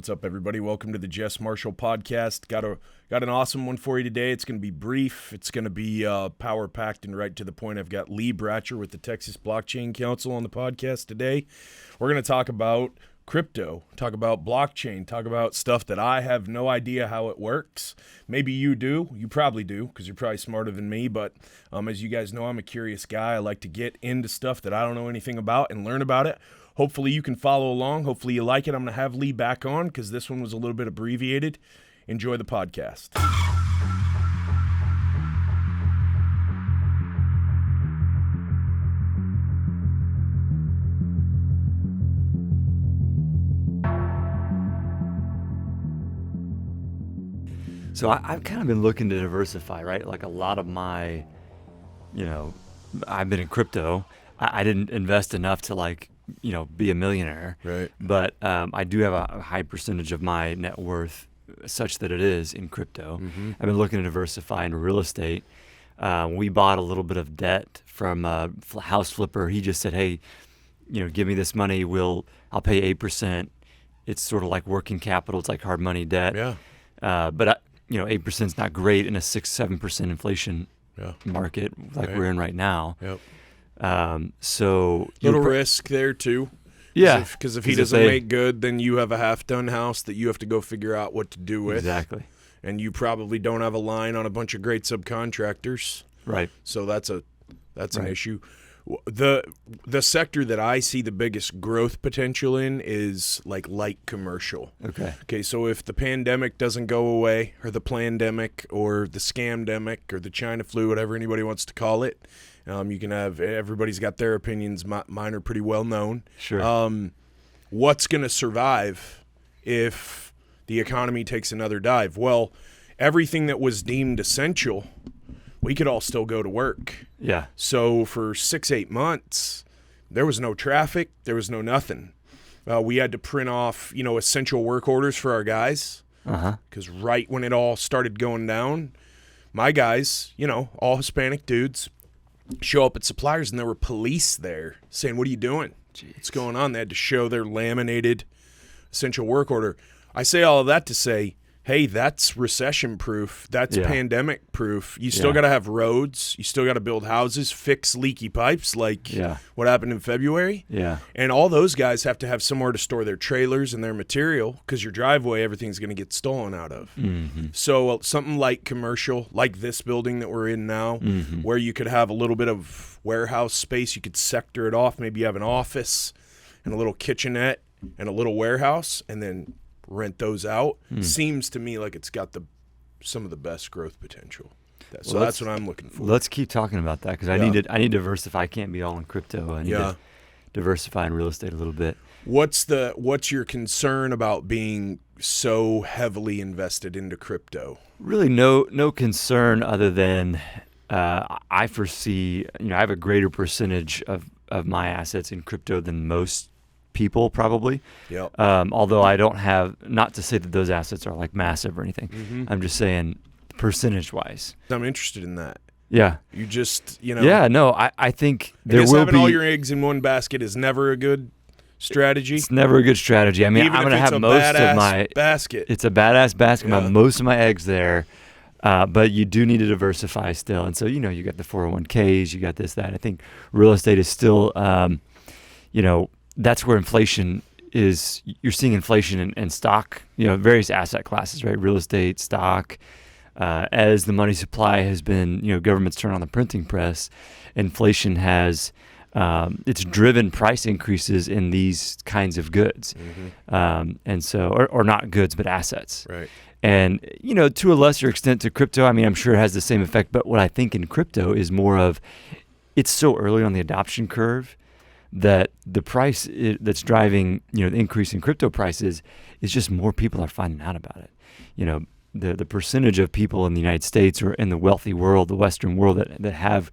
What's up, everybody? Welcome to the Jess Marshall podcast. Got an awesome one for you today. It's going to be brief. It's going to be power-packed and right to the point. I've got Bratcher with the Texas Blockchain Council on the podcast today. We're going to talk about crypto, talk about blockchain, talk about stuff that I have no idea how it works. Maybe you do. You probably do because you're probably smarter than me. But as you guys know, I'm a curious guy. I like to get into stuff that I don't know anything about and learn about it. Hopefully you can follow along. Hopefully you like it. I'm going to have Lee back on because this one was a little bit abbreviated. Enjoy the podcast. So I've kind of been looking to diversify, right? Like a lot of my, I've been in crypto. I didn't invest enough to be a millionaire. Right. But I do have a high percentage of my net worth such that it is in crypto. Mm-hmm. I've been looking to diversify in real estate. We bought a little bit of debt from a house flipper. He just said, hey, give me this money. I'll pay 8%. It's sort of like working capital. It's like hard money debt. Yeah. But 8% is not great in a 6-7% inflation market like we're in right now. Yep. So little risk there too. Yeah. Because if he doesn't make good, then you have a half-done house that you have to go figure out what to do with. Exactly. And you probably don't have a line on a bunch of great subcontractors. Right. So that's an issue. The sector that I see the biggest growth potential in is like light commercial. Okay, so if the pandemic doesn't go away, or the plandemic, or the scamdemic, or the China flu, whatever anybody wants to call it, you can have, everybody's got their opinions. Mine are pretty well known. Sure. What's going to survive if the economy takes another dive? Well, everything that was deemed essential, we could all still go to work. Yeah. So for 6-8 months, there was no traffic. There was no nothing. We had to print off, essential work orders for our guys. Because right when it all started going down, my guys, all Hispanic dudes, show up at suppliers and there were police there saying, what are you doing? Jeez. What's going on? They had to show their laminated essential work order. I say all of that to say, hey, that's recession proof. That's pandemic proof. You still got to have roads. You still got to build houses, fix leaky pipes like what happened in February. Yeah. And all those guys have to have somewhere to store their trailers and their material because your driveway, everything's going to get stolen out of. Mm-hmm. So something like commercial, like this building that we're in now, where you could have a little bit of warehouse space. You could sector it off. Maybe you have an office and a little kitchenette and a little warehouse and then rent those out. Seems to me like it's got some of the best growth potential. So that's what I'm looking for. Let's keep talking about that because I need to diversify. I can't be all in crypto. I need to diversify in real estate a little bit. What's your concern about being so heavily invested into crypto? Really no concern other than I foresee, I have a greater percentage of my assets in crypto than most people probably. Yep. Although I don't have, not to say that those assets are like massive or anything. Mm-hmm. I'm just saying percentage wise. I'm interested in that. Yeah. You just, Yeah, no, I think there will having all your eggs in one basket is never a good strategy. It's never a good strategy. I mean, even I'm going to have most of my basket. It's a badass basket. I have most of my eggs there. But you do need to diversify still. And so, you got the 401ks, you got this, that. I think real estate is still, that's where inflation is. You're seeing inflation in stock, various asset classes, right? Real estate, stock. As the money supply has been, governments turn on the printing press, inflation has, it's driven price increases in these kinds of goods. Mm-hmm. And so, or not goods, but assets. Right. And, to a lesser extent to crypto, I mean, I'm sure it has the same effect, but what I think in crypto is more of, it's so early on the adoption curve that the price that's driving, the increase in crypto prices is just more people are finding out about it. The percentage of people in the United States or in the wealthy world, the Western world that have,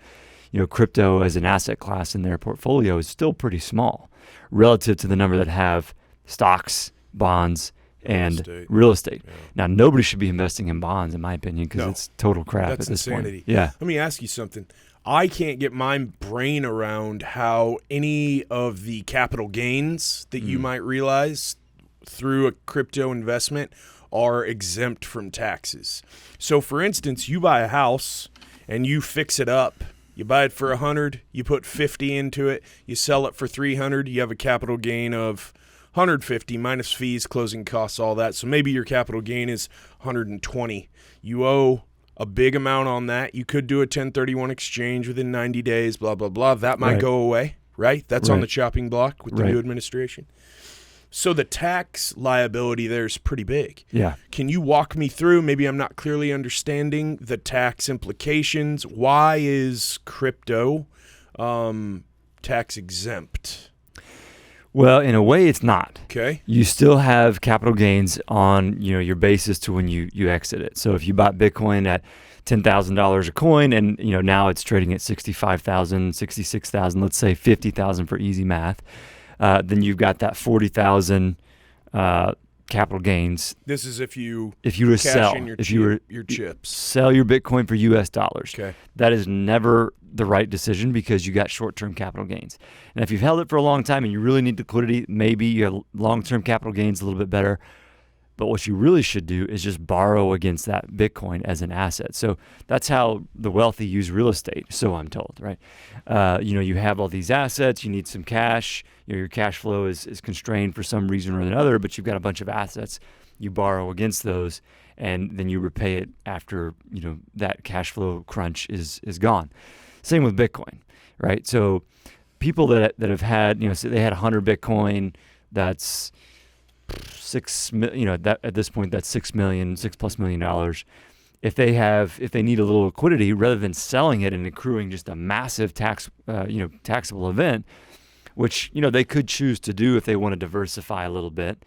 crypto as an asset class in their portfolio is still pretty small relative to the number that have stocks, bonds, and real estate. Yeah. Now, nobody should be investing in bonds, in my opinion, because it's total crap at this insanity. Point. Yeah. Let me ask you something. I can't get my brain around how any of the capital gains that you might realize through a crypto investment are exempt from taxes. So for instance, you buy a house and you fix it up. You buy it for $100, you put $50 into it, you sell it for $300, you have a capital gain of $150 minus fees, closing costs, all that. So maybe your capital gain is $120. You owe a big amount on that. You could do a 1031 exchange within 90 days, blah, blah, blah. That might go away, right? That's on the chopping block with the new administration. So the tax liability there is pretty big. Yeah. Can you walk me through, maybe I'm not clearly understanding the tax implications? Why is crypto tax exempt? Well, in a way, it's not. Okay. You still have capital gains on your basis to when you exit it. So if you bought Bitcoin at $10,000 a coin, and now it's trading at $65,000, $66,000, let's say $50,000 for easy math, then you've got that $40,000 capital gains. This is if you were to sell, your chips, sell your Bitcoin for US dollars. Okay. That is never the right decision because you got short-term capital gains. And if you've held it for a long time and you really need liquidity, maybe your long-term capital gains a little bit better. But what you really should do is just borrow against that Bitcoin as an asset. So that's how the wealthy use real estate, so I'm told, right? You have all these assets, you need some cash, your cash flow is constrained for some reason or another, but you've got a bunch of assets, you borrow against those, and then you repay it after, that cash flow crunch is gone. Same with Bitcoin, right? So people that have had, say they had 100 Bitcoin, that's at this point that's $6+ million. If they need a little liquidity, rather than selling it and accruing just a massive taxable event, which they could choose to do if they want to diversify a little bit,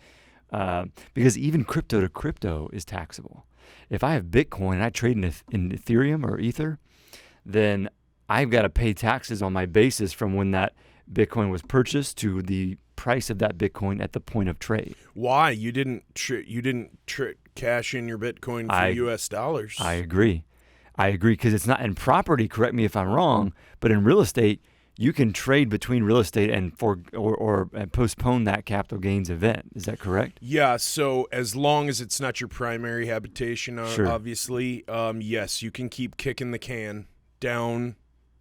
because even crypto to crypto is taxable. If I have Bitcoin and I trade in Ethereum or Ether, then I've got to pay taxes on my basis from when that Bitcoin was purchased to the price of that Bitcoin at the point of trade. Why? You didn't cash in your Bitcoin for US dollars. I agree because it's not in property, correct me if I'm wrong, but in real estate you can trade between real estate and postpone that capital gains event. Is that correct? Yeah, so as long as it's not your primary habitation, Sure. Obviously, yes, you can keep kicking the can down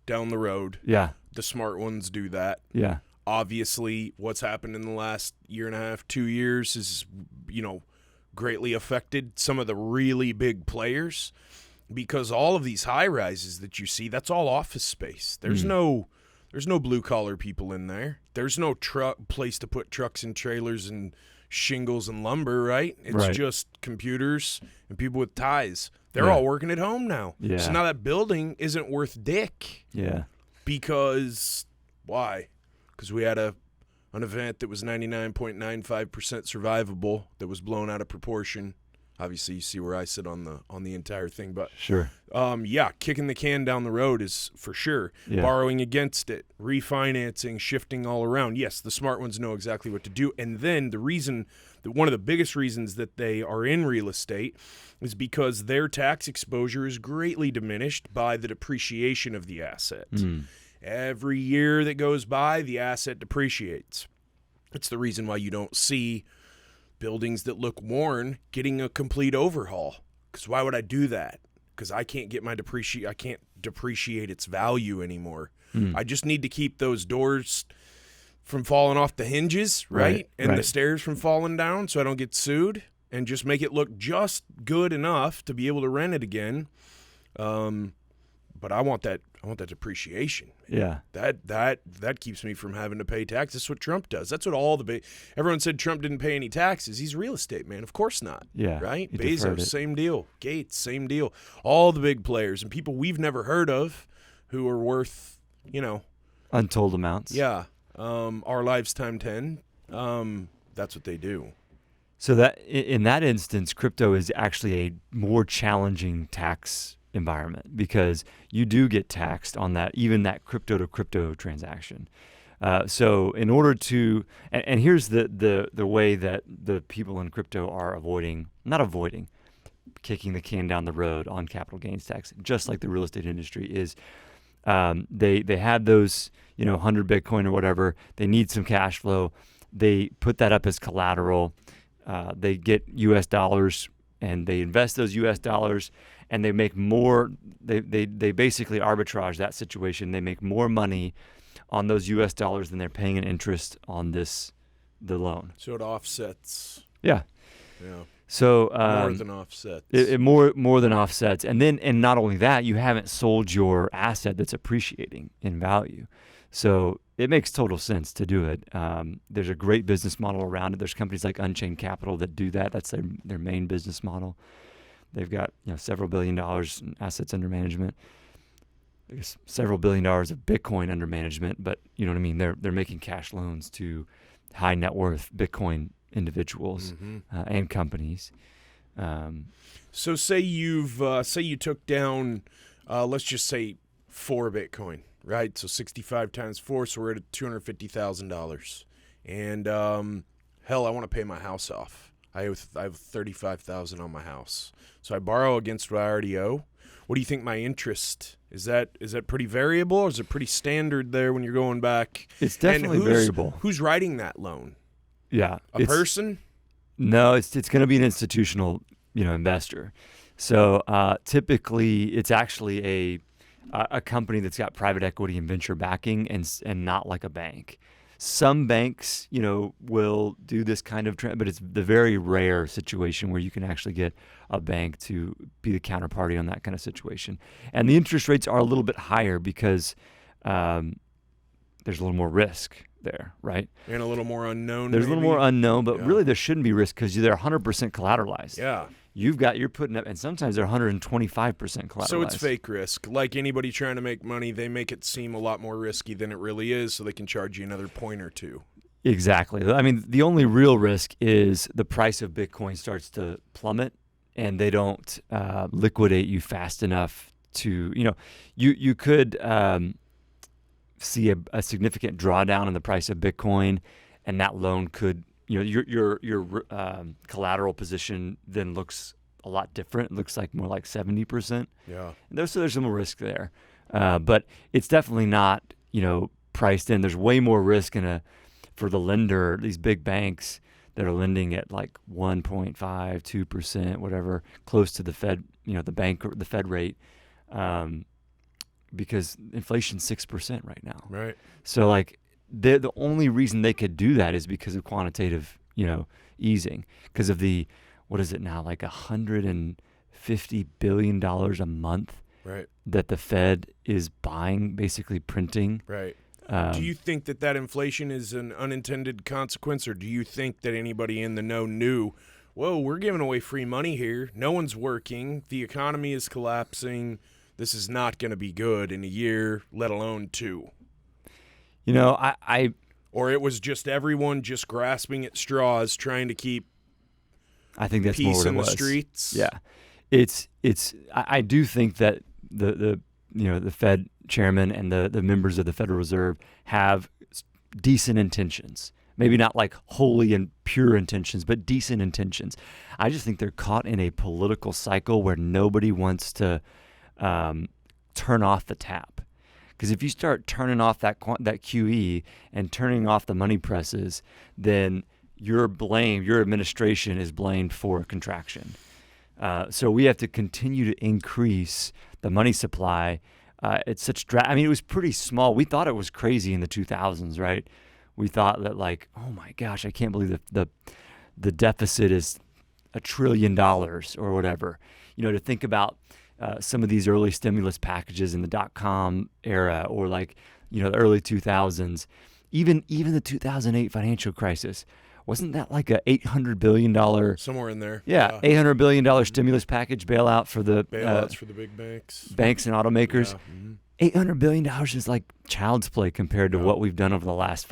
the road. Yeah. The smart ones do that. Yeah. Obviously, what's happened in the last year and a half, 2 years is, greatly affected some of the really big players, because all of these high rises that you see, that's all office space. There's no blue collar people in there. There's no place to put trucks and trailers and shingles and lumber, right? It's just computers and people with ties. They're all working at home now. Yeah. So now that building isn't worth dick. Yeah. Because why? Because we had an event that was 99.95% survivable that was blown out of proportion. Obviously, you see where I sit on the entire thing, but sure. Kicking the can down the road is for sure. Yeah. Borrowing against it, refinancing, shifting all around. Yes, the smart ones know exactly what to do. And then one of the biggest reasons that they are in real estate is because their tax exposure is greatly diminished by the depreciation of the asset. Every year that goes by, the asset depreciates. It's the reason why you don't see buildings that look worn getting a complete overhaul. Because why would I do that? Because I can't get I can't depreciate its value anymore. I just need to keep those doors from falling off the hinges, right? And the stairs from falling down so I don't get sued, and just make it look just good enough to be able to rent it again. But I want that depreciation. Yeah. That keeps me from having to pay tax. That's what Trump does. That's what everyone said Trump didn't pay any taxes. He's real estate, man. Of course not. Yeah. Right? Bezos, same deal. Gates, same deal. All the big players and people we've never heard of who are worth, untold amounts. Yeah. Our lives time 10. That's what they do. So that in that instance, crypto is actually a more challenging tax environment because you do get taxed on that, even that crypto to crypto transaction. So in order to, and here's the way that the people in crypto are not avoiding kicking the can down the road on capital gains tax, just like the real estate industry is. They had those, 100 Bitcoin or whatever. They need some cash flow. They put that up as collateral. they get U.S. dollars and they invest those U.S. dollars and they make more. They basically arbitrage that situation. They make more money on those U.S. dollars than they're paying in interest on the loan. So it offsets. Yeah. Yeah. So more than offsets. More than offsets, and not only that, you haven't sold your asset that's appreciating in value. So it makes total sense to do it. There's a great business model around it. There's companies like Unchained Capital that do that. That's their main business model. They've got several $1 billion in assets under management. I guess several $1 billion of Bitcoin under management, but you know what I mean. They're making cash loans to high net worth Bitcoin individuals and companies. So say you took down, let's just say 4 Bitcoin, right? So 65 times 4, so we're at $250,000. And hell, I want to pay my house off. I have $35,000 on my house, so I borrow against what I already owe. What do you think my interest is? That pretty variable, or is it pretty standard there when you're going back? It's definitely variable. Who's writing that loan? Yeah, a person? No, it's going to be an institutional investor. So typically, it's actually a company that's got private equity and venture backing, and not like a bank. Some banks, will do this kind of trend, but it's the very rare situation where you can actually get a bank to be the counterparty on that kind of situation. And the interest rates are a little bit higher because there's a little more risk there, right? And a little more unknown. There's a little more unknown, but really there shouldn't be risk because they're 100% collateralized. Yeah. You're putting up, and sometimes they're 125% collateralized. So it's fake risk. Like anybody trying to make money, they make it seem a lot more risky than it really is, so they can charge you another point or two. Exactly. I mean, the only real risk is the price of Bitcoin starts to plummet, and they don't liquidate you fast enough to, you could see a significant drawdown in the price of Bitcoin, and that loan could. Your collateral position then looks a lot different. It looks like more like 70%. Yeah. So there's some risk there, but it's definitely not priced in. There's way more risk for the lender. These big banks that are lending at like 1.5, 2%, whatever, close to the Fed. The Fed rate, because inflation's 6% right now. Right. So like. The only reason they could do that is because of quantitative, easing. Because of the, what is it now, like $150 billion a month, right, that the Fed is buying, basically printing. Right. Do you think that inflation is an unintended consequence, or do you think that anybody in the know knew, whoa, we're giving away free money here, no one's working, the economy is collapsing, this is not going to be good in a year, let alone 2? Or it was just everyone just grasping at straws, trying to keep I think that's peace more what in it was. The streets. Yeah, I do think that the Fed chairman and the members of the Federal Reserve have decent intentions. Maybe not like holy and pure intentions, but decent intentions. I just think they're caught in a political cycle where nobody wants to turn off the tap. Because if you start turning off that QE and turning off the money presses, then your administration is blamed for contraction. So we have to continue to increase the money supply. It's such it was pretty small. We thought it was crazy in the 2000s, right? We thought that like, oh my gosh, I can't believe the deficit is $1 trillion or whatever. To think about. Some of these early stimulus packages in the .com era, or like the early 2000s, even the 2008 financial crisis, wasn't that like a $800 billion somewhere in there? Yeah, $800 billion stimulus package bailout for the bailouts for the big banks and automakers. Yeah. $800 billion is like child's play compared to what we've done over the last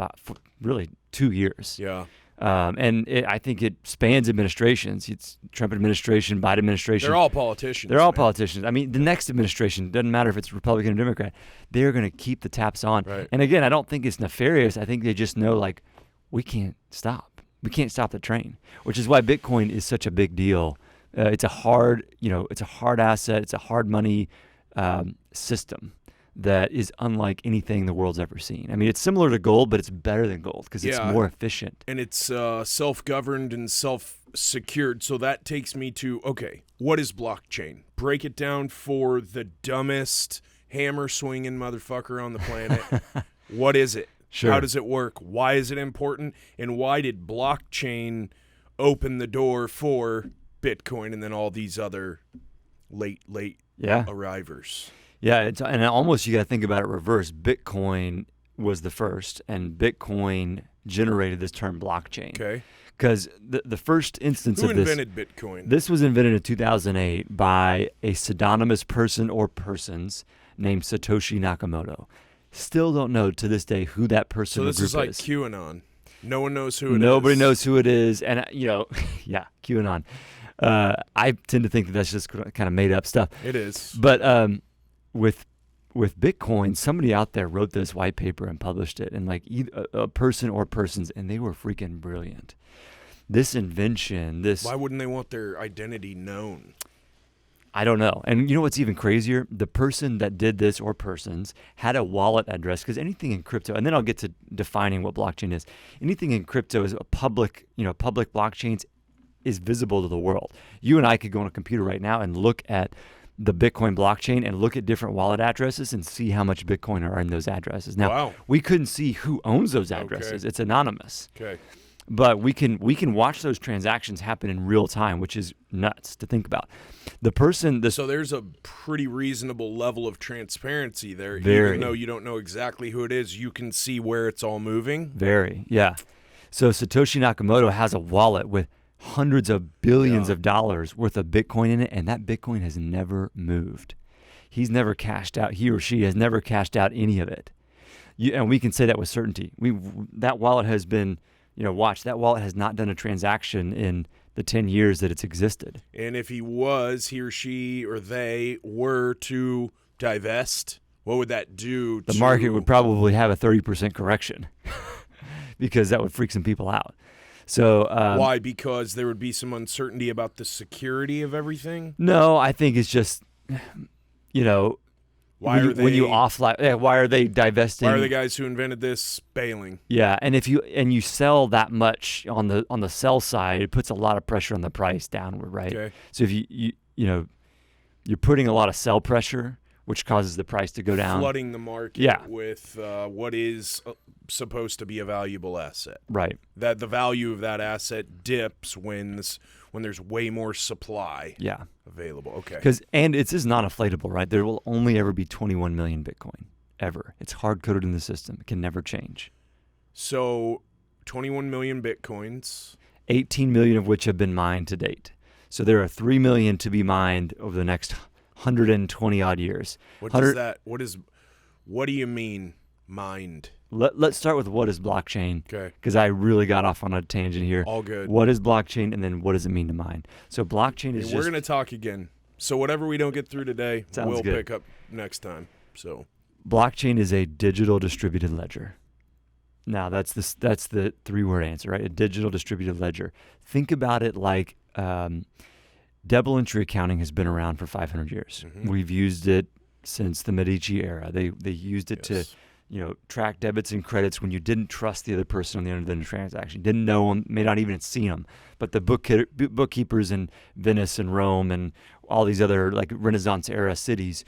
2 years. Yeah. I think it spans administrations. It's Trump administration, Biden administration. They're all politicians. They're all politicians. I mean, the next administration, doesn't matter if it's Republican or Democrat, they're going to keep the taps on. Right. And again, I don't think it's nefarious. I think they just know, like, we can't stop. We can't stop the train, which is why Bitcoin is such a big deal. It's a hard asset. It's a hard money system that is unlike anything the world's ever seen. I mean, it's similar to gold, but it's better than gold because it's more efficient. And it's self-governed and secured. So that takes me to, okay, what is blockchain? Break it down for the dumbest hammer swinging motherfucker on the planet. What is it? Sure. How does it work? Why is it important? And why did blockchain open the door for Bitcoin and then all these other late arrivers? Yeah, and almost you got to think about it reverse. Bitcoin was the first, and Bitcoin generated this term blockchain. Okay. Because the first instance Who of this... invented Bitcoin? This was invented in 2008 by a pseudonymous person or persons named Satoshi Nakamoto. Still don't know to this day who that person or group is. So this is like QAnon. No one knows who it is. Nobody knows who it is. And, yeah, QAnon. I tend to think that that's just kind of made up stuff. It is. But with Bitcoin, somebody out there wrote this white paper and published it, and like a person or persons, and they were freaking brilliant. This invention, why wouldn't they want their identity known? I don't know. And you know what's even crazier? The person that did this or persons had a wallet address, because anything in crypto, and then I'll get to defining what blockchain is. Anything in crypto is a public blockchains is visible to the world. You and I could go on a computer right now and look at the Bitcoin blockchain and look at different wallet addresses and see how much Bitcoin are in those addresses. Now, we couldn't see who owns those addresses. Okay. It's anonymous. Okay. But we can watch those transactions happen in real time, which is nuts to think about. So there's a pretty reasonable level of transparency there. Very. Even though you don't know exactly who it is, you can see where it's all moving. Very, yeah. So Satoshi Nakamoto has a wallet with hundreds of billions of dollars worth of Bitcoin in it, and that Bitcoin has never moved. He's never cashed out. He or she has never cashed out any of it. And we can say that with certainty. That wallet has been... that wallet has not done a transaction in the 10 years that it's existed. And if he or she, or they were to divest, what would that do? The market would probably have a 30% correction because that would freak some people out. So why? Because there would be some uncertainty about the security of everything? No, I think it's just, why are they divesting? Why are the guys who invented this bailing? Yeah, and if you sell that much on the sell side, it puts a lot of pressure on the price downward, right? Okay. So if you're putting a lot of sell pressure, which causes the price to go down, flooding the market with what is supposed to be a valuable asset. Right. That the value of that asset dips when there's way more supply. Yeah. Available. Okay. And it is non-inflatable, right? There will only ever be 21 million Bitcoin, ever. It's hard-coded in the system. It can never change. So 21 million Bitcoins. 18 million of which have been mined to date. So there are 3 million to be mined over the next 120 odd years. What do you mean mined? Let's start with what is blockchain. Okay. Because I really got off on a tangent here. All good. What is blockchain, and then what does it mean to mine? So blockchain is we're going to talk again. So whatever we don't get through today, we'll good. Pick up next time. So blockchain is a digital distributed ledger. Now that's the 3-word answer, right? A digital distributed ledger. Think about it like double entry accounting has been around for 500 years. Mm-hmm. We've used it since the Medici era. They used it to track debits and credits when you didn't trust the other person on the end of the transaction. Didn't know them, may not even have seen them. But the bookkeepers in Venice and Rome and all these other like Renaissance era cities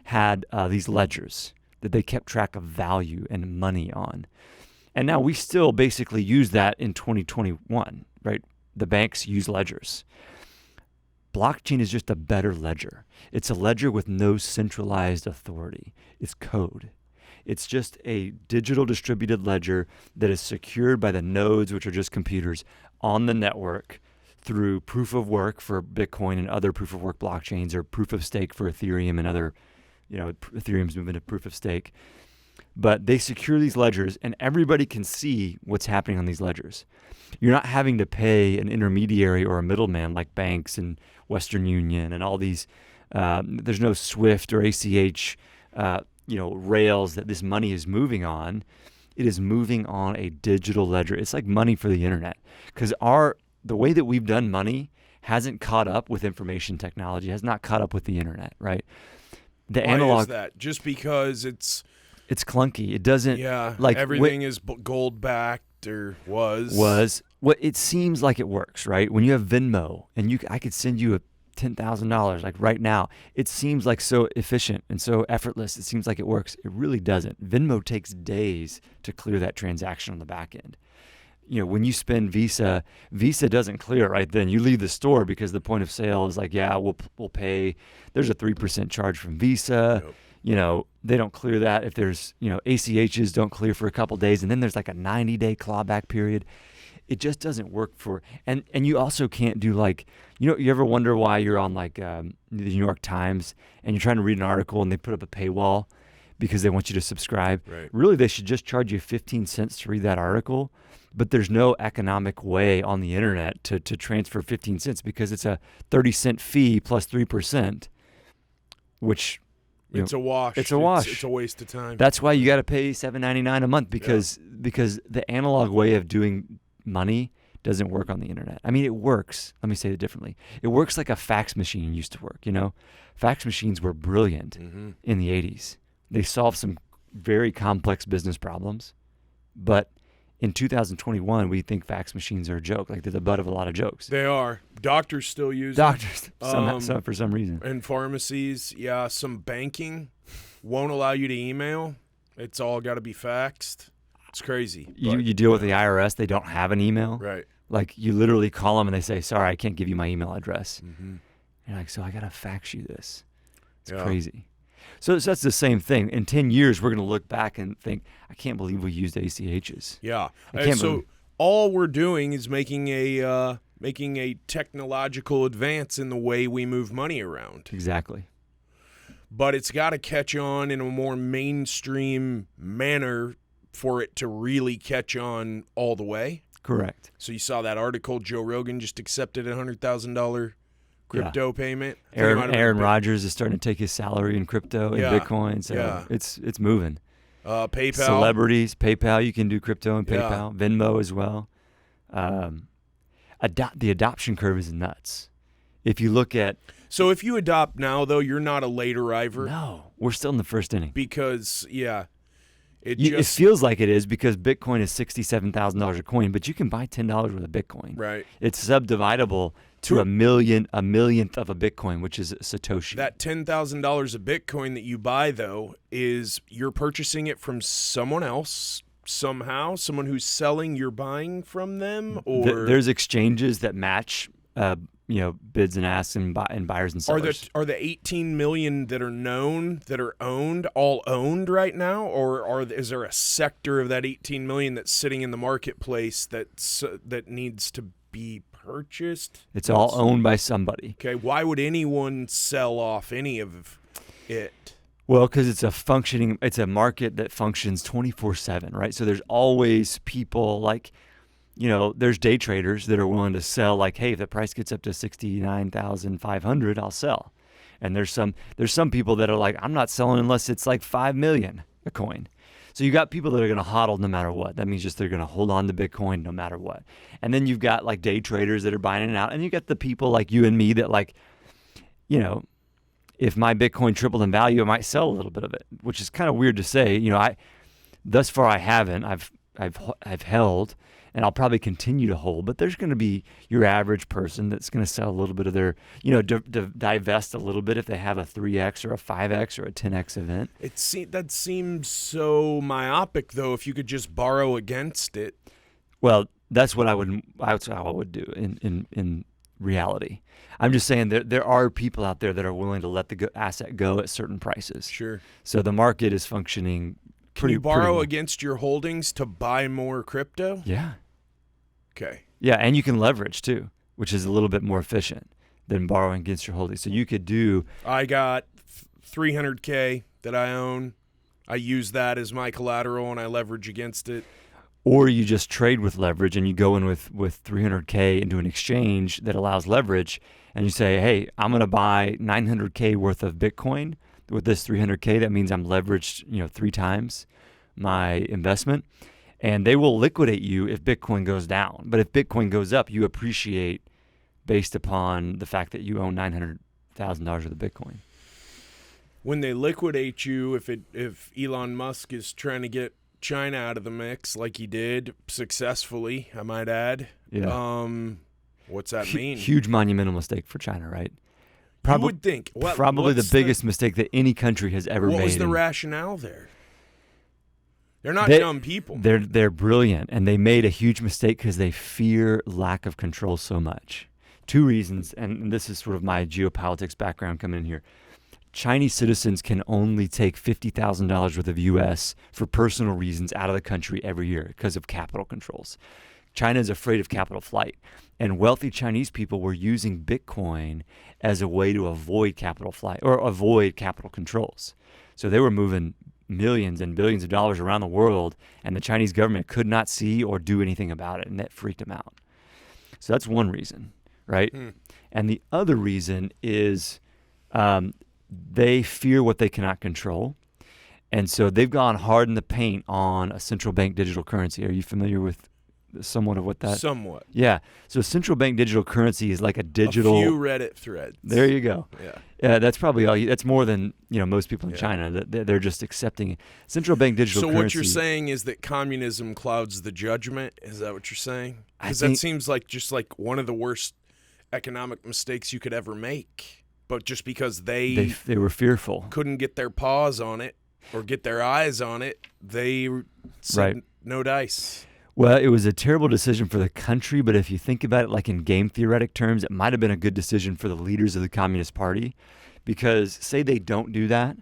had these ledgers that they kept track of value and money on. And now we still basically use that in 2021, right? The banks use ledgers. Blockchain is just a better ledger. It's a ledger with no centralized authority. It's code. It's just a digital distributed ledger that is secured by the nodes, which are just computers, on the network through proof of work for Bitcoin and other proof of work blockchains, or proof of stake for Ethereum and other, Ethereum's moving to proof of stake. But they secure these ledgers, and everybody can see what's happening on these ledgers. You're not having to pay an intermediary or a middleman like banks and Western Union and all these. There's no SWIFT or ACH rails that this money is moving on. It is moving on a digital ledger. It's like money for the internet, because the way that we've done money hasn't caught up with information technology, has not caught up with the internet, right? Why analog is that? Just because it's clunky. It doesn't everything is gold backed or was. what it seems like it works, right? When you have Venmo and I could send you a $10,000 like right now, it seems like so efficient and so effortless. It seems like it works. It really doesn't. Venmo takes days to clear that transaction on the back end. When you spend Visa doesn't clear right then. You leave the store because the point of sale is like, yeah, we'll pay. There's a 3% charge from Visa. Yep. They don't clear that. If there's, ACHs don't clear for a couple days, and then there's like a 90-day clawback period. It just doesn't work and you also can't do you ever wonder why you're on the New York Times and you're trying to read an article and they put up a paywall because they want you to subscribe. Right. Really, they should just charge you 15 cents to read that article, but there's no economic way on the internet to transfer 15 cents because it's a 30-cent fee plus 3%, which it's a wash. It's a wash. It's a waste of time. That's why you got to pay $7.99 a month because the analog way of doing money doesn't work on the internet. I mean, it works. Let me say it differently. It works like a fax machine used to work. Fax machines were brilliant in the 80s. They solved some very complex business problems, but in 2021, we think fax machines are a joke. Like they're the butt of a lot of jokes. They are. Doctors still use them. For some reason. And pharmacies, yeah. Some banking won't allow you to email. It's all got to be faxed. It's crazy. You deal with the IRS. They don't have an email. Right. Like you literally call them and they say, sorry, I can't give you my email address. Mm-hmm. You're like, so I got to fax you this. It's crazy. So that's the same thing. In 10 years, we're going to look back and think, I can't believe we used ACHs. Yeah. All we're doing is making a technological advance in the way we move money around. Exactly. But it's got to catch on in a more mainstream manner for it to really catch on all the way. Correct. So you saw that article, Joe Rogan just accepted a $100,000 crypto payment. Aaron Rodgers is starting to take his salary in crypto and Bitcoin, so it's moving. PayPal. Celebrities, PayPal, you can do crypto and PayPal. Venmo as well. The adoption curve is nuts. If you look at... So if you adopt now, though, you're not a late arriver? No, we're still in the first inning. Because, it feels like it is because Bitcoin is $67,000 a coin, but you can buy $10 worth of Bitcoin. Right. It's subdividable to a millionth of a Bitcoin, which is Satoshi. That $10,000 of Bitcoin that you buy, though, is you're purchasing it from someone else somehow, someone who's selling, you're buying from them, or there's exchanges that match, bids and asks and buyers and sellers. Are the 18 million that are known, that are owned, all owned right now, or is there a sector of that 18 million that's sitting in the marketplace that needs to be purchased? It's all owned by somebody. Okay, why would anyone sell off any of it? Well, because it's a market that functions 24/7, right? So there's always people there's day traders that are willing to sell. Like, hey, if the price gets up to 69,500, I'll sell. And there's some people that are like, I'm not selling unless it's like 5 million a coin. So you got people that are going to hodl no matter what. That means just they're going to hold on to Bitcoin no matter what. And then you've got like day traders that are buying it out, and you got the people like you and me that if my Bitcoin tripled in value, I might sell a little bit of it, which is kind of weird to say. Thus far I haven't. I've held, and I'll probably continue to hold. But there's going to be your average person that's going to sell a little bit of their, divest a little bit if they have a 3x or a 5x or a 10x event. That seems so myopic, though. If you could just borrow against it. Well, that's how I would do in reality. I'm just saying there are people out there that are willing to let the asset go at certain prices. Sure. So the market is functioning Can you borrow against your holdings to buy more crypto? Yeah. Okay. Yeah, and you can leverage too, which is a little bit more efficient than borrowing against your holdings. So you could do... I got $300K that I own. I use that as my collateral and I leverage against it. Or you just trade with leverage and you go in with $300K into an exchange that allows leverage, and you say, hey, I'm going to buy $900K worth of Bitcoin with this $300K. That means I'm leveraged 3 times my investment, and they will liquidate you if Bitcoin goes down. But if Bitcoin goes up, you appreciate based upon the fact that you own $900,000 worth of Bitcoin. When they liquidate you, if Elon Musk is trying to get China out of the mix like he did successfully, I might add. Yeah. What's that mean? Huge monumental mistake for China, right? You would think. Probably the biggest mistake that any country has ever made. What was the rationale there? They're not dumb people. They're brilliant, and they made a huge mistake because they fear lack of control so much. Two reasons, and this is sort of my geopolitics background coming in here. Chinese citizens can only take $50,000 worth of U.S. for personal reasons out of the country every year because of capital controls. China is afraid of capital flight, and wealthy Chinese people were using Bitcoin as a way to avoid capital flight or avoid capital controls. So they were moving millions and billions of dollars around the world, and the Chinese government could not see or do anything about it, and that freaked them out. So that's one reason, right? And the other reason is they fear what they cannot control. And so they've gone hard in the paint on a central bank digital currency. Are you familiar with somewhat of what that? Somewhat. Yeah. So central bank digital currency is like a digital. A few Reddit threads. There you go. Yeah. That's probably all. That's more than most people in China. They're just accepting it. Central bank digital currency. So what you're saying is that communism clouds the judgment? Is that what you're saying? Because that seems like just like one of the worst economic mistakes you could ever make. But just because they were fearful, couldn't get their paws on it or get their eyes on it, they said no dice. Well, it was a terrible decision for the country, but if you think about it like in game theoretic terms, it might have been a good decision for the leaders of the Communist Party, because say they don't do that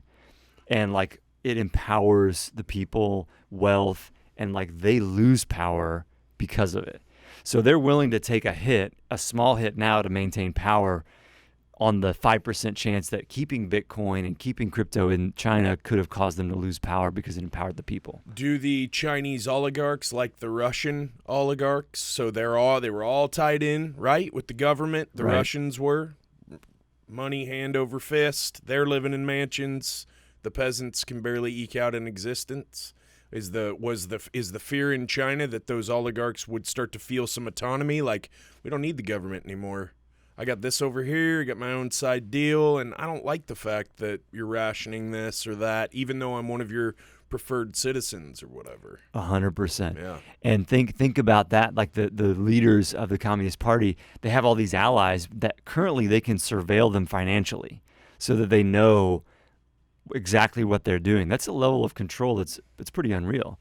and like it empowers the people, wealth, and like they lose power because of it. So they're willing to take a small hit now to maintain power on the 5% chance that keeping Bitcoin and keeping crypto in China could have caused them to lose power because it empowered the people. Do the Chinese oligarchs like the Russian oligarchs? So they were all tied in, right, with the government. The Russians were money hand over fist. They're living in mansions. The peasants can barely eke out an existence. Is the fear in China that those oligarchs would start to feel some autonomy, like we don't need the government anymore? I got this over here, I got my own side deal, and I don't like the fact that you're rationing this or that, even though I'm one of your preferred citizens or whatever. 100%. Yeah. And think about that, like the leaders of the Communist Party, they have all these allies that currently they can surveil them financially so that they know exactly what they're doing. That's a level of control that's pretty unreal.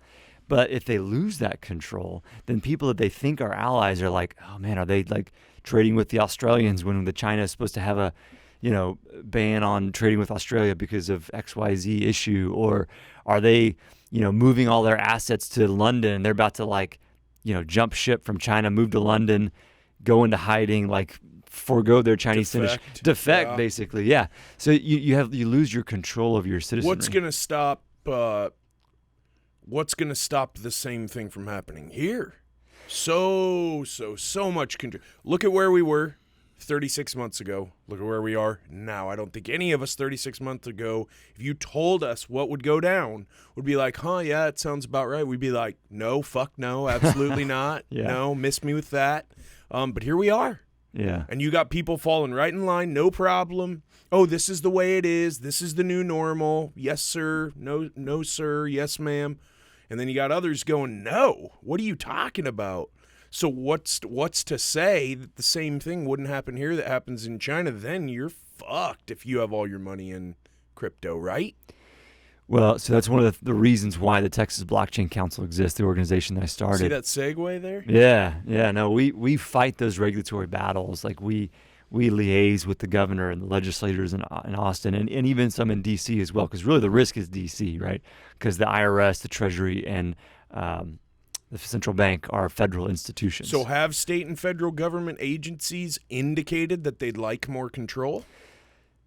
But if they lose that control, then people that they think are allies are like, oh man, are they like trading with the Australians when the China is supposed to have a, ban on trading with Australia because of XYZ issue? Or are they, moving all their assets to London? They're about to jump ship from China, move to London, go into hiding, forego their Chinese citizenship. Defect, basically. Yeah. So you lose your control of your citizenry. What's going to stop the same thing from happening here? So much control. Look at where we were 36 months ago. Look at where we are now. I don't think any of us 36 months ago, if you told us what would go down, would be like, yeah, it sounds about right. We'd be like, no, fuck no, absolutely not. No, miss me with that. But here we are. Yeah. And you got people falling right in line, no problem. Oh, this is the way it is. This is the new normal. Yes, sir. No, sir. Yes, ma'am. And then you got others going, no, what are you talking about? So what's to say that the same thing wouldn't happen here that happens in China? Then you're fucked if you have all your money in crypto, right? Well, so that's one of the reasons why the Texas Blockchain Council exists, the organization that I started. See that segue there? Yeah. No, we fight those regulatory battles. Like we liaise with the governor and the legislators in Austin and even some in D.C. as well, because really the risk is D.C., right? Because the IRS, the Treasury, and the central bank are federal institutions. So have state and federal government agencies indicated that they'd like more control?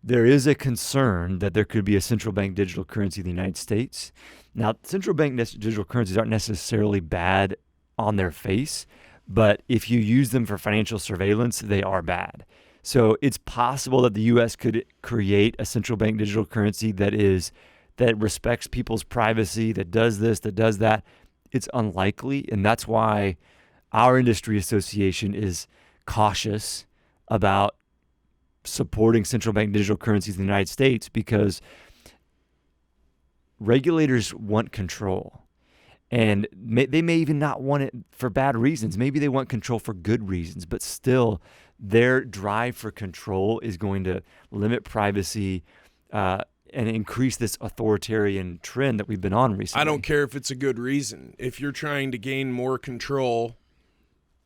There is a concern that there could be a central bank digital currency in the United States. Now, central bank digital currencies aren't necessarily bad on their face, but if you use them for financial surveillance, they are bad. So it's possible that the U.S. could create a central bank digital currency that respects people's privacy, that does this, that does that. It's unlikely, and that's why our industry association is cautious about supporting central bank digital currencies in the United States, because regulators want control. And they may even not want it for bad reasons. Maybe they want control for good reasons, but still their drive for control is going to limit privacy and increase this authoritarian trend that we've been on recently. I don't care if it's a good reason. If you're trying to gain more control,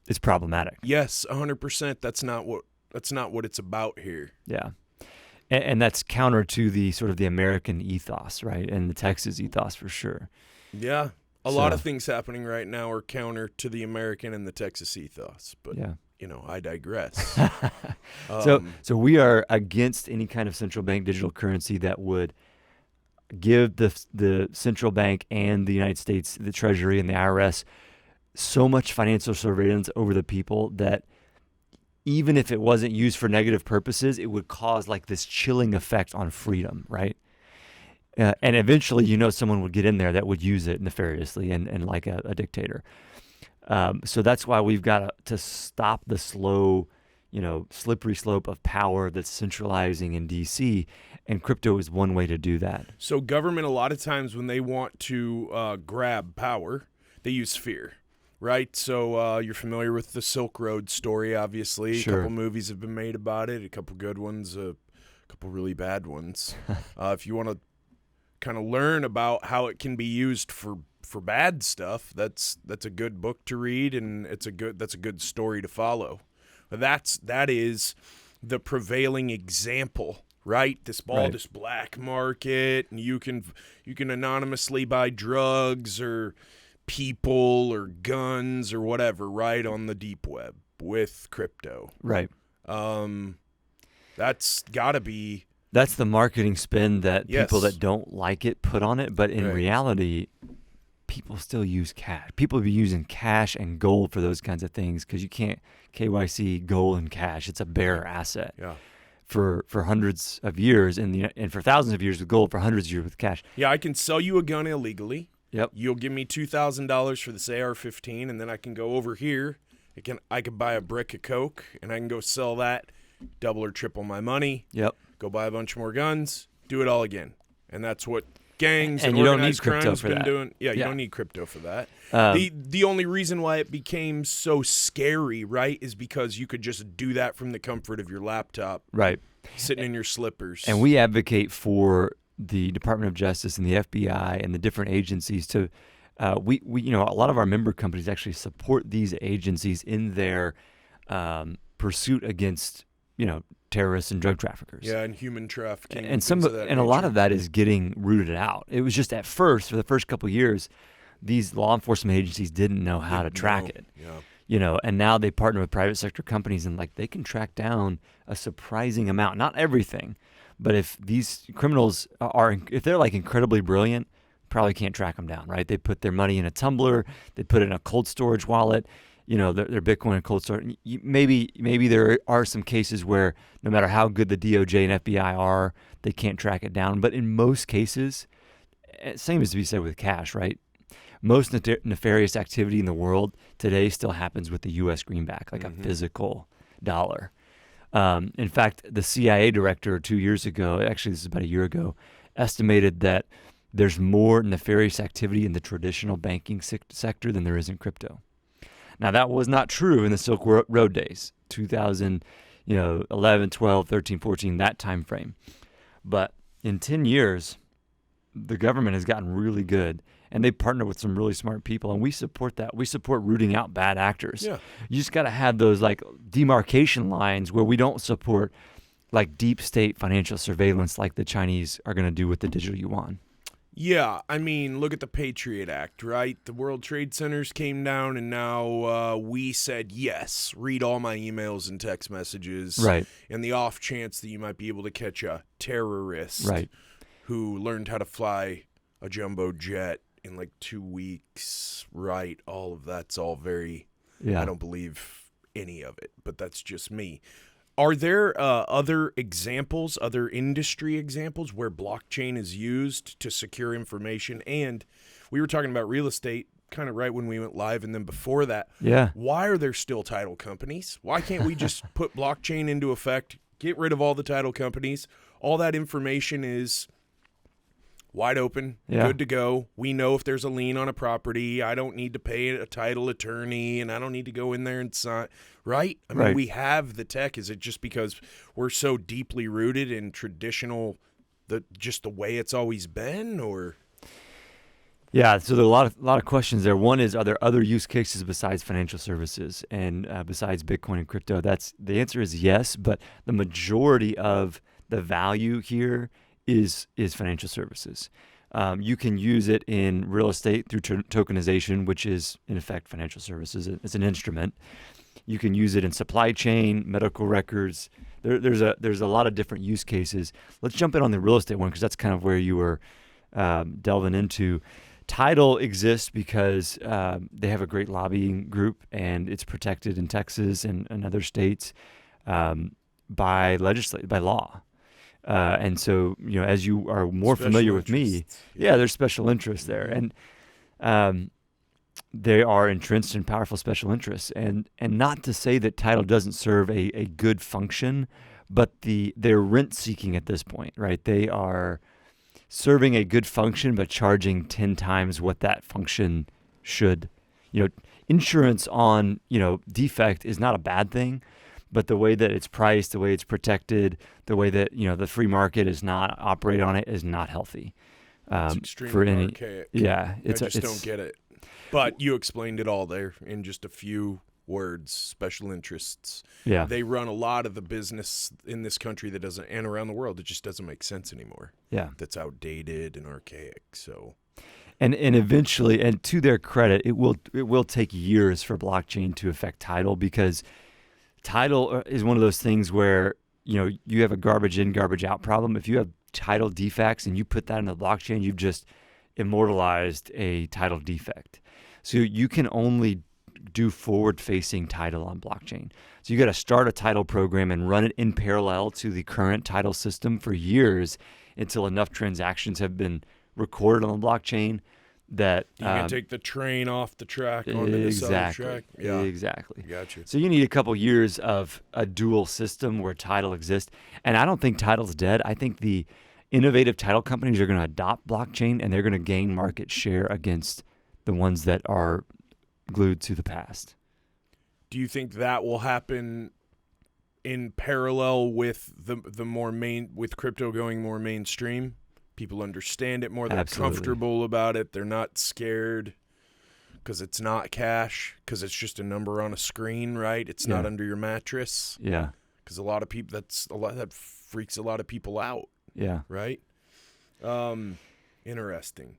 it's problematic. Yes, 100%. That's not what it's about here. Yeah. And that's counter to the sort of the American ethos, right? And the Texas ethos for sure. Yeah. A lot of things happening right now are counter to the American and the Texas ethos, but I digress. So we are against any kind of central bank digital currency that would give the central bank and the United States, the Treasury and the IRS, so much financial surveillance over the people that even if it wasn't used for negative purposes, it would cause like this chilling effect on freedom, right? And eventually, someone would get in there that would use it nefariously and like a dictator. So that's why we've got to stop the slow, slippery slope of power that's centralizing in D.C., and crypto is one way to do that. So government, a lot of times when they want to grab power, they use fear, right? So you're familiar with the Silk Road story, obviously. Sure. A couple movies have been made about it, a couple good ones, a couple really bad ones. If you want to kind of learn about how it can be used for bad stuff, that's a good book to read, and that's a good story to follow. That is the prevailing example, right? This black market, and you can anonymously buy drugs or people or guns or whatever, right, on the deep web with crypto. Right. That's got to be. That's the marketing spin that people that don't like it put on it. But in reality, people still use cash. People be using cash and gold for those kinds of things because you can't KYC gold and cash. It's a bearer asset for hundreds of years and for thousands of years with gold, for hundreds of years with cash. Yeah, I can sell you a gun illegally. Yep. You'll give me $2,000 for this AR-15, and then I can go over here. I can buy a brick of coke, and I can go sell that, double or triple my money. Yep. Go buy a bunch more guns, do it all again. And that's what gangs and and you organized don't need crypto crime's for been that. doing. Yeah, you Yeah. don't need crypto for that. Um, The only reason why it became so scary, right, is because you could just do that from the comfort of your laptop, right. sitting in your slippers. And we advocate for the Department of Justice and the FBI and the different agencies to we a lot of our member companies actually support these agencies in their pursuit against terrorists and drug traffickers. Yeah, and human trafficking. And a a lot of that is getting rooted out. It was just for the first couple of years, these law enforcement agencies didn't know how to track it. Yeah. And now they partner with private sector companies and they can track down a surprising amount, not everything, but if these criminals if they're incredibly brilliant, probably can't track them down, right? They put their money in a tumbler, they put it in a cold storage wallet, their Bitcoin in cold storage. Maybe there are some cases where no matter how good the DOJ and FBI are, they can't track it down. But in most cases, same as to be said with cash, right? Most nefarious activity in the world today still happens with the U.S. greenback, a physical dollar. In fact, the CIA director 2 years ago, actually this is about a year ago, estimated that there's more nefarious activity in the traditional banking sector than there is in crypto. Now, that was not true in the Silk Road days, 2011, 12, 13, 14, that time frame. But in 10 years, the government has gotten really good, and they partner with some really smart people, and we support that. We support rooting out bad actors. Yeah. You just got to have those demarcation lines where we don't support deep state financial surveillance like the Chinese are going to do with the digital yuan. Yeah, I mean, look at the Patriot Act, right? The World Trade Centers came down, and now we said, yes, read all my emails and text messages. Right. And the off chance that you might be able to catch a terrorist who learned how to fly a jumbo jet in 2 weeks, right? All of that's all very, I don't believe any of it, but that's just me. Are there other examples, other industry examples where blockchain is used to secure information? And we were talking about real estate kind of right when we went live, and then before that. Yeah. Why are there still title companies? Why can't we just put blockchain into effect, get rid of all the title companies? All that information is wide open, good to go. We know if there's a lien on a property. I don't need to pay a title attorney, and I don't need to go in there and sign. Right? I mean, we have the tech. Is it just because we're so deeply rooted in traditional, just the way it's always been, or? Yeah, so there are a lot of questions there. One is, are there other use cases besides financial services and besides Bitcoin and crypto? The answer is yes, but the majority of the value here is financial services. You can use it in real estate through tokenization, which is in effect financial services. It's an instrument. You can use it in supply chain, medical records. There's a lot of different use cases. Let's jump in on the real estate one because that's kind of where you were delving into. Title exists because they have a great lobbying group, and it's protected in Texas and other states by law. And so, as you are more familiar with me, there's special interests there, and they are entrenched in powerful special interests. And not to say that title doesn't serve a good function, but they're rent seeking at this point, right? They are serving a good function, but charging 10 times what that function should. Insurance on, defect is not a bad thing, but the way that it's priced, the way it's protected, the way that, the free market is not operate on it is not healthy. It's extremely archaic. Yeah. I don't get it. But you explained it all there in just a few words. Special interests. Yeah. They run a lot of the business in this country that doesn't, and around the world, it just doesn't make sense anymore. Yeah. That's outdated and archaic. So, and eventually, and to their credit, it will take years for blockchain to affect title, because title is one of those things where, you have a garbage in, garbage out problem. If you have title defects and you put that in the blockchain, you've just immortalized a title defect. So you can only do forward-facing title on blockchain. So you got to start a title program and run it in parallel to the current title system for years until enough transactions have been recorded on the blockchain that you can take the train off the track onto the southern track. Yeah, exactly. Gotcha. So you need a couple years of a dual system where title exists, and I don't think title's dead. I think the innovative title companies are going to adopt blockchain, and they're going to gain market share against the ones that are glued to the past. Do you think that will happen in parallel with the more with crypto going more mainstream? People understand it more. They're comfortable about it. They're not scared because it's not cash, because it's just a number on a screen, right? It's not under your mattress. Yeah. Because a lot of people, that freaks a lot of people out. Yeah. Right. Interesting.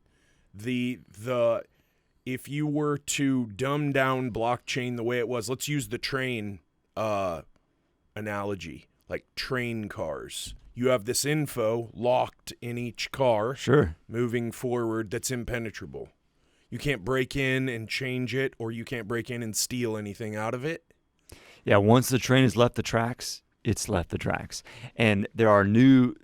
If you were to dumb down blockchain the way it was, let's use the train analogy, like train cars. You have this info locked in each car, moving forward, that's impenetrable. You can't break in and change it, or you can't break in and steal anything out of it. Yeah, once the train has left the tracks, it's left the tracks. And there are new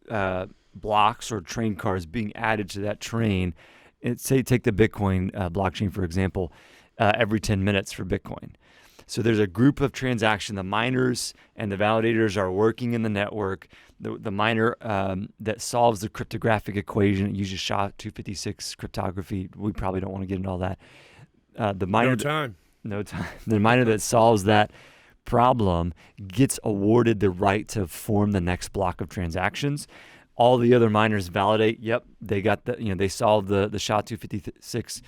blocks or train cars being added to that train. Take the Bitcoin blockchain, for example, every 10 minutes for Bitcoin. So there's a group of transactions. The miners and the validators are working in the network. The miner that solves the cryptographic equation, it uses SHA-256 cryptography. We probably don't want to get into all that. The miner No time. The miner that solves that problem gets awarded the right to form the next block of transactions. All the other miners validate, they got they solved the SHA-256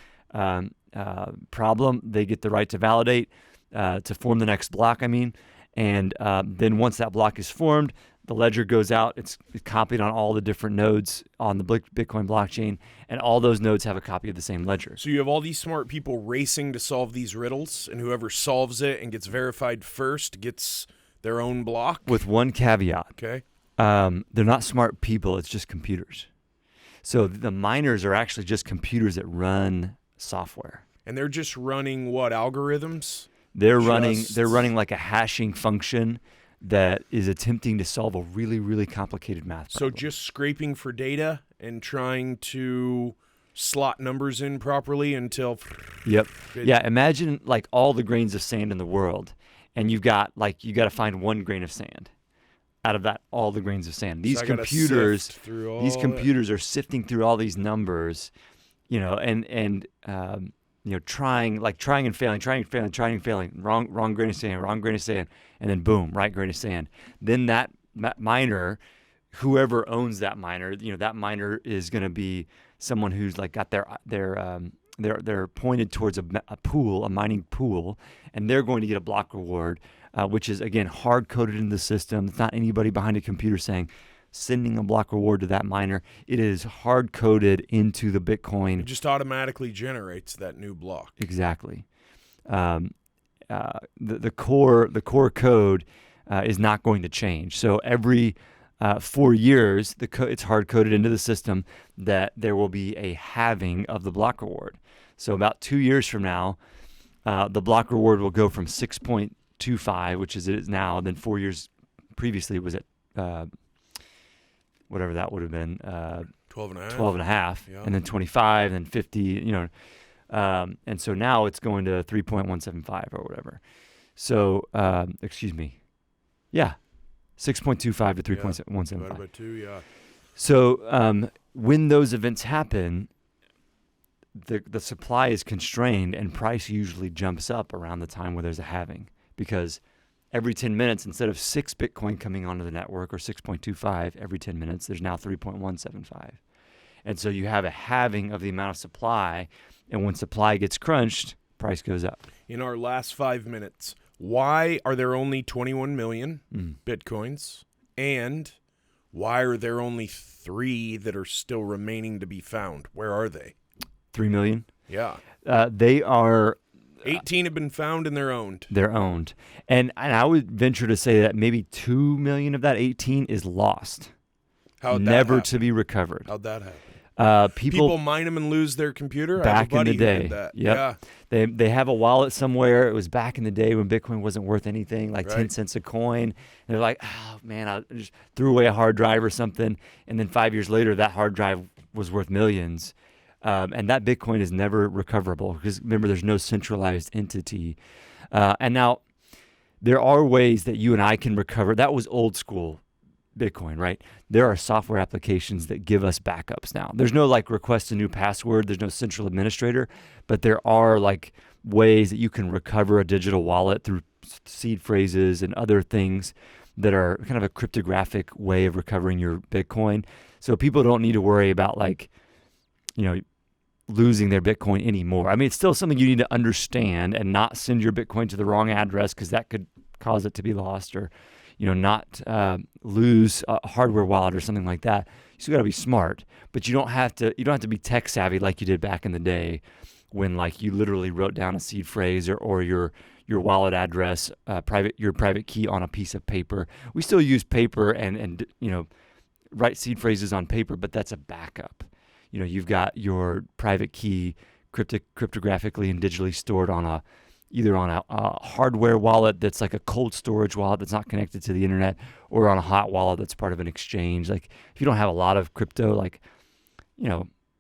problem. They get the right to validate, to form the next block, and then once that block is formed, the ledger goes out. It's copied on all the different nodes on the Bitcoin blockchain, and all those nodes have a copy of the same ledger. So you have all these smart people racing to solve these riddles, and whoever solves it and gets verified first gets their own block? With one caveat. Okay. They're not smart people. It's just computers. So the miners are actually just computers that run software. And they're just running what, algorithms? They're running like a hashing function that is attempting to solve a really, really complicated math problem. So just scraping for data and trying to slot numbers in properly until... Yep. Yeah, imagine like all the grains of sand in the world, and you got to find one grain of sand. out of that all the grains of sand. These So I gotta computers, sift through all these that. computers are sifting through all these numbers, and trying and failing, wrong grain of sand, and then boom, right grain of sand. Then that miner, whoever owns that miner, that miner is going to be someone who's like got they're pointed towards a pool, a mining pool, and they're going to get a block reward, which is again hard coded in the system. It's not anybody behind a computer sending a block reward to that miner. It is hard coded into the Bitcoin. It just automatically generates that new block. Exactly. The core code is not going to change. So every 4 years, it's hard coded into the system that there will be a halving of the block reward. So about 2 years from now, the block reward will go from 6.25, which is it is now. Then 4 years previously it was at whatever that would have been, 12 and a half, Yeah. and then 25, and then 50, and so now it's going to 3.175 or whatever. So, excuse me. Yeah, 6.25 to 3.175. Divided by 2, yeah. So when those events happen, the supply is constrained and price usually jumps up around the time where there's a halving, because every 10 minutes, instead of 6 Bitcoin coming onto the network, or 6.25 every 10 minutes, there's now 3.175. And so you have a halving of the amount of supply, and when supply gets crunched, price goes up. In our last 5 minutes, why are there only 21 million Bitcoins? And why are there only 3 that are still remaining to be found? Where are they? 3 million? Yeah. They are... 18 have been found and they're owned. They're owned. And I would venture to say that maybe 2 million of that 18 is lost. How'd that never happen? to be recovered. How'd that happen? People mine them and lose their computer? back in the day. That. Yep. Yeah. They have a wallet somewhere. It was back in the day when Bitcoin wasn't worth anything, like Right. 10 cents a coin. And they're like, oh, man, I just threw away a hard drive or something. And then 5 years later, that hard drive was worth millions. And that Bitcoin is never recoverable because, remember, there's no centralized entity. And now there are ways that you and I can recover. That was old school Bitcoin, right? There are software applications that give us backups now. There's no like request a new password. There's no central administrator, but there are like ways that you can recover a digital wallet through seed phrases and other things that are kind of a cryptographic way of recovering your Bitcoin. So people don't need to worry about like, losing their Bitcoin anymore. I mean, it's still something you need to understand and not send your Bitcoin to the wrong address because that could cause it to be lost, or not lose a hardware wallet or something like that. You still got to be smart, but you don't have to be tech savvy like you did back in the day when like you literally wrote down a seed phrase or your wallet address, your private key on a piece of paper. We still use paper and write seed phrases on paper, but that's a backup. You've got your private key cryptographically and digitally stored on either on a hardware wallet that's like a cold storage wallet that's not connected to the internet, or on a hot wallet that's part of an exchange. Like if you don't have a lot of crypto,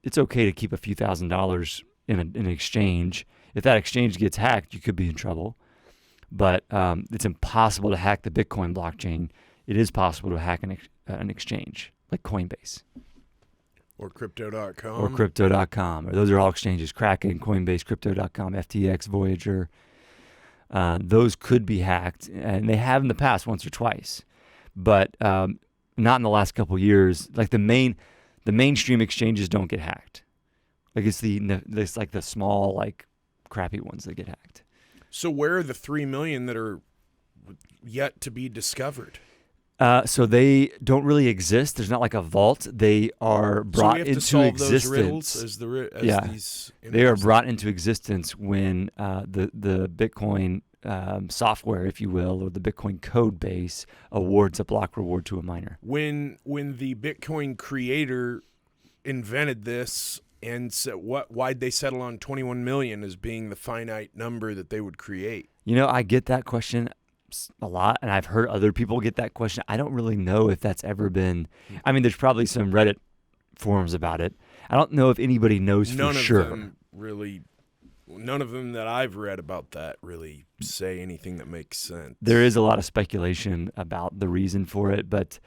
it's okay to keep a few $1,000s in an exchange. If that exchange gets hacked, you could be in trouble. But it's impossible to hack the Bitcoin blockchain. It is possible to hack an exchange like Coinbase. Or Crypto.com. Or Crypto.com. Or those are all exchanges. Kraken, Coinbase, Crypto.com, FTX, Voyager. Those could be hacked. And they have in the past once or twice. But not in the last couple of years. Like the mainstream exchanges don't get hacked. Like it's like the small, like crappy ones that get hacked. So where are the 3 million that are yet to be discovered? So they don't really exist. There's not like a vault. They are brought into existence. They are brought into existence when the Bitcoin software, if you will, or the Bitcoin code base awards a block reward to a miner. When the Bitcoin creator invented this, and so why'd they settle on 21 million as being the finite number that they would create? I get that question a lot, and I've heard other people get that question. I don't really know if that's ever been. I mean, there's probably some Reddit forums about it. I don't know if anybody knows for sure. None of them really None of them that I've read about that really say anything that makes sense. There is a lot of speculation about the reason for it, but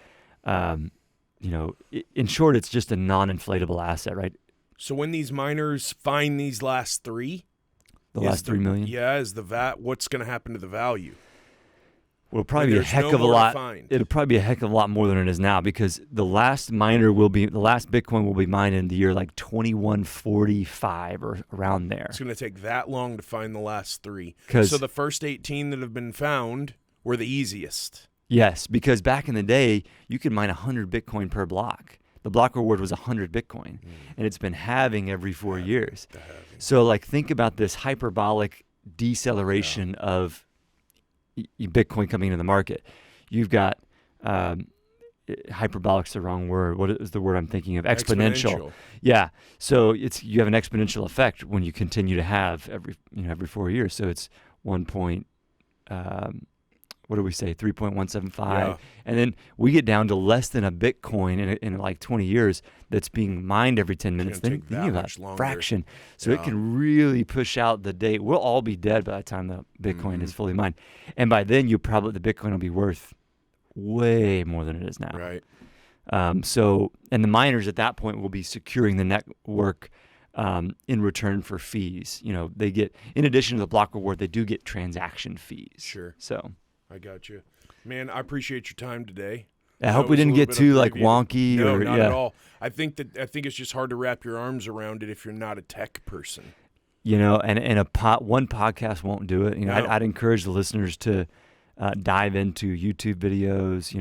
in short, it's just a non-inflatable asset, right? So when these miners find these last three, last 3 million, is the what's going to happen to the value? Will probably be a heck of a lot. It'll probably be a heck of a lot more than it is now, because the last Bitcoin will be mined in the year like 2145 or around there. It's going to take that long to find the last three. So the first 18 that have been found were the easiest. Yes, because back in the day, you could mine 100 Bitcoin per block. The block reward was 100 Bitcoin, and it's been halving every 4 years. So like think about this hyperbolic deceleration of Bitcoin coming into the market. You've got hyperbolic's the wrong word. What is the word I'm thinking of? Exponential. Yeah. So you have an exponential effect when you continue to have every 4 years. So it's 3.175, and then we get down to less than a Bitcoin in like 20 years that's being mined every 10 minutes. Then you have a fraction. So it can really push out the date. We'll all be dead by the time the Bitcoin is fully mined, and by then the Bitcoin will be worth way more than it is now. Right. And the miners at that point will be securing the network in return for fees. They get, in addition to the block reward, they do get transaction fees. Sure. So. I got you. Man, I appreciate your time today. I hope we didn't get too wonky. No, not at all. I think it's just hard to wrap your arms around it if you're not a tech person. And one podcast won't do it. I'd encourage the listeners to dive into YouTube videos.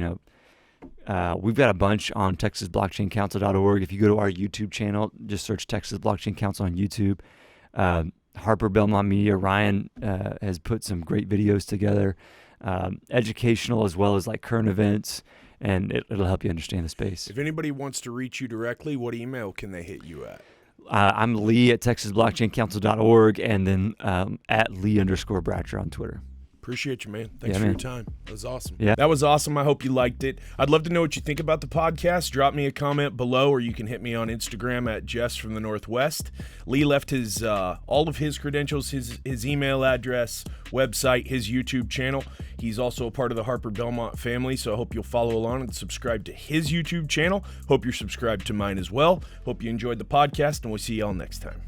We've got a bunch on TexasBlockchainCouncil.org. If you go to our YouTube channel, just search Texas Blockchain Council on YouTube. Harper Belmont Media, Ryan has put some great videos together. Educational as well as like current events, and it'll help you understand the space. If anybody wants to reach you directly, what email can they hit you at? I'm Lee at TexasBlockchainCouncil.org, and then at Lee_Bratcher on Twitter. Appreciate you, man. Thanks for your time. That was awesome. Yeah. That was awesome. I hope you liked it. I'd love to know what you think about the podcast. Drop me a comment below, or you can hit me on Instagram at Jess from the Northwest. Lee left his all of his credentials, his email address, website, his YouTube channel. He's also a part of the Harper Belmont family, so I hope you'll follow along and subscribe to his YouTube channel. Hope you're subscribed to mine as well. Hope you enjoyed the podcast, and we'll see y'all next time.